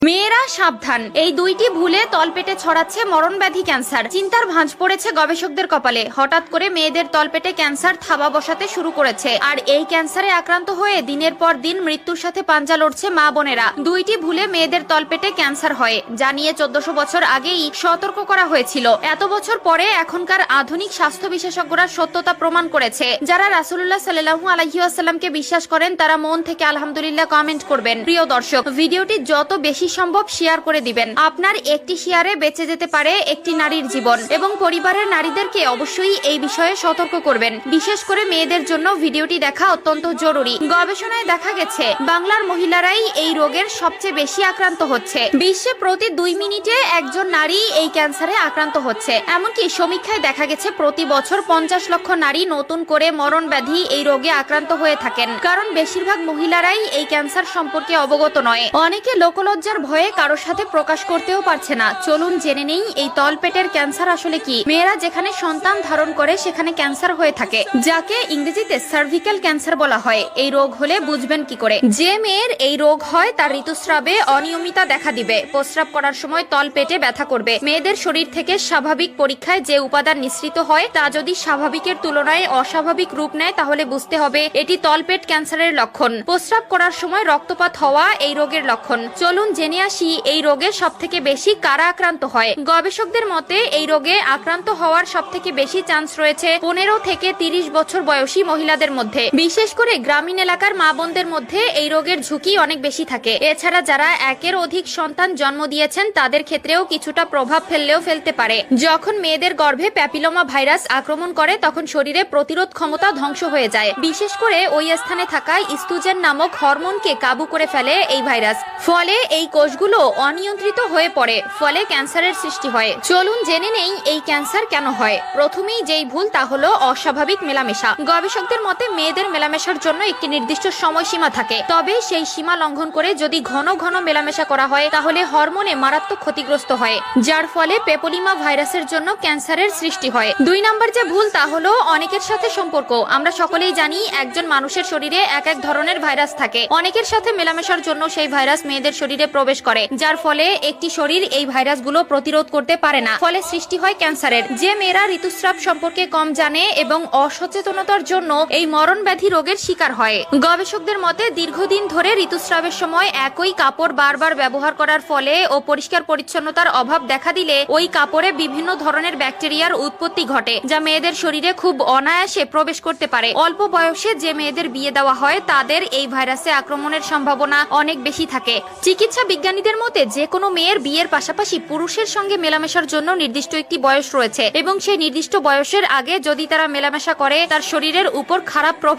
মেয়েরা সাবধান, এই দুইটি ভুলে তলপেটে ছড়াচ্ছে মরণব্যাধি ক্যান্সার। চিন্তার ভাঁজ পড়েছে গবেষকদের কপালে। হঠাৎ করে মেয়েদের তলপেটে ক্যান্সার থাবা বসাতে শুরু করেছে, আর এই ক্যান্সারে আক্রান্ত হয়ে দিনের পর দিন মৃত্যুর সাথে পাঞ্জা লড়ছে মা বোনেরা। দুইটি ভুলে মেয়েদের তলপেটে ক্যান্সার হয় জানিয়ে 1400 বছর আগেই সতর্ক করা হয়েছিল। এত বছর পরে এখনকার আধুনিক স্বাস্থ্য বিশেষজ্ঞরা সত্যতা প্রমাণ করেছে। যারা রাসূলুল্লাহ সাল্লাল্লাহু আলাইহি ওয়াসাল্লামকে বিশ্বাস করেন তারা মন থেকে আলহামদুলিল্লাহ কমেন্ট করবেন। প্রিয় দর্শক, ভিডিওটি যত বেশি সম্ভব শেয়ার করে দিবেন। আপনার একটি শেয়ারে বেঁচে যেতে পারে একটি নারীর জীবন, এবং পরিবারের নারীদেরকে অবশ্যই এই বিষয়ে সতর্ক করবেন। বিশেষ করে মেয়েদের জন্য ভিডিওটি দেখা অত্যন্ত জরুরি। গবেষণায় দেখা গেছে বাংলার মহিলারাই এই রোগের সবচেয়ে বেশি আক্রান্ত হচ্ছে। বিশ্বে প্রতি 2 মিনিটে একজন নারী এই ক্যান্সারে আক্রান্ত হচ্ছে। এমনকি সমীক্ষায় দেখা গেছে প্রতি বছর 50 লক্ষ নারী নতুন করে মরণব্যাধি এই রোগে আক্রান্ত হয়ে থাকেন। কারণ বেশিরভাগ মহিলারাই এই ক্যান্সার সম্পর্কে অবগত নয়। অনেকে লোকলজ্জার ভয়ে কারোর সাথে প্রকাশ করতেও পারছে না। চলুন জেনে নেই এই তলপেটের ক্যান্সার আসলে কি। মেয়েরা যেখানে সন্তান ধারণ করে সেখানে ক্যান্সার হয়ে থাকে, যাকে ইংরেজিতে সার্ভিক্যাল ক্যান্সার বলা হয়। এই রোগ হলে বুঝবেন কি করে? যে মেয়ের এই রোগ হয় তার ঋতুস্রাবে অনিয়মিতা দেখা দিবে, প্রস্রাব করার সময় তলপেটে ব্যথা করবে। মেয়েদের শরীর থেকে স্বাভাবিক পরীক্ষায় যে উপাদান নিঃসৃত হয় তা যদি স্বাভাবিকের তুলনায় অস্বাভাবিক রূপ নেয় তাহলে বুঝতে হবে এটি তলপেট ক্যান্সারের লক্ষণ। প্রস্রাব করার সময় রক্তপাত হওয়া এই রোগের লক্ষণ। চলুন জেনে আসি এই রোগে সবথেকে বেশি কারা আক্রান্ত হয়। গবেষকদের মতে এই রোগে আক্রান্ত হওয়ার সবথেকে বেশি চান্স রয়েছে 15 থেকে 30 বছর বয়সী মহিলাদের মধ্যে। বিশেষ করে গ্রামীণ এলাকার মা বোনদের মধ্যে এই রোগের ঝুঁকি অনেক বেশি থাকে। এছাড়া যারা একের অধিক সন্তান জন্ম দিয়েছেন তাদের ক্ষেত্রেও কিছুটা প্রভাব ফেলতে পারে। যখন মেয়েদের গর্ভে প্যাপিলোমা ভাইরাস আক্রমণ করে তখন শরীরে প্রতিরোধ ক্ষমতা ধ্বংস হয়ে যায়। বিশেষ করে ওই স্থানে থাকা ইস্ট্রোজেন নামক হরমোনকে কাবু করে ফেলে এই ভাইরাস। ফলে এই কোষগুলো অনিয়ন্ত্রিত হয়ে পড়ে, ফলে ক্যান্সারের সৃষ্টি হয়। চলুন জেনে নেই এই ক্যান্সার কেন হয়। প্রথমেই যেই ভুল তা হলো অস্বাভাবিক মেলামেশা। গবেষকদের মতে মেয়েদের মেলামেশার জন্য একটি নির্দিষ্ট সময়সীমা থাকে, তবে সেই সীমা লঙ্ঘন করে যদি ঘন ঘন মেলামেশা করা হয় তাহলে হরমোনে মারাত্মক ক্ষতিগ্রস্ত হয়, যার ফলে প্যাপিলোমা ভাইরাসের জন্য ক্যান্সারের সৃষ্টি হয়। 2 নম্বর যে ভুল তা হলো অনেকের সাথে সম্পর্ক। আমরা সকলেই জানি একজন মানুষের শরীরে এক এক ধরনের ভাইরাস থাকে। অনেকের সাথে মেলামেশার জন্য সেই ভাইরাস মেয়েদের শরীরে প্রবেশ করে, যার ফলে একটি শরীর এই ভাইরাসগুলো প্রতিরোধ করতে পারে না, ফলে সৃষ্টি হয় ক্যান্সারের। যে মেয়েরা ঋতুস্রাব সম্পর্কে কম জানে এবং অসচেতনতার জন্য এই মরণব্যাধি রোগের শিকার হয়। গবেষকদের মতে দীর্ঘদিন ধরে ঋতুস্রাবের সময় একই কাপড় বারবার ব্যবহার করার ফলে ও পরিষ্কার পরিচ্ছন্নতার অভাব দেখা দিলে ওই কাপড়ে বিভিন্ন ধরনের ব্যাকটেরিয়ার উৎপত্তি ঘটে, যা মেয়েদের শরীরে খুব অনায়াসে প্রবেশ করতে পারে। অল্প বয়সে যে মেয়েদের বিয়ে দেওয়া হয় তাদের এই ভাইরাসে আক্রমণের সম্ভাবনা অনেক বেশি থাকে। চিকিৎসা বিজ্ঞানীদের মতে যে কোনো মেয়ের বিয়ের পাশাপাশি পুরুষের সঙ্গে মেলামেশার জন্য নির্দিষ্ট একটি বয়স রয়েছে, এবং সেই নির্দিষ্ট বয়সের আগে যদি তারা মেলামেশা করে তার শরীরের উপর খারাপ প্রভাব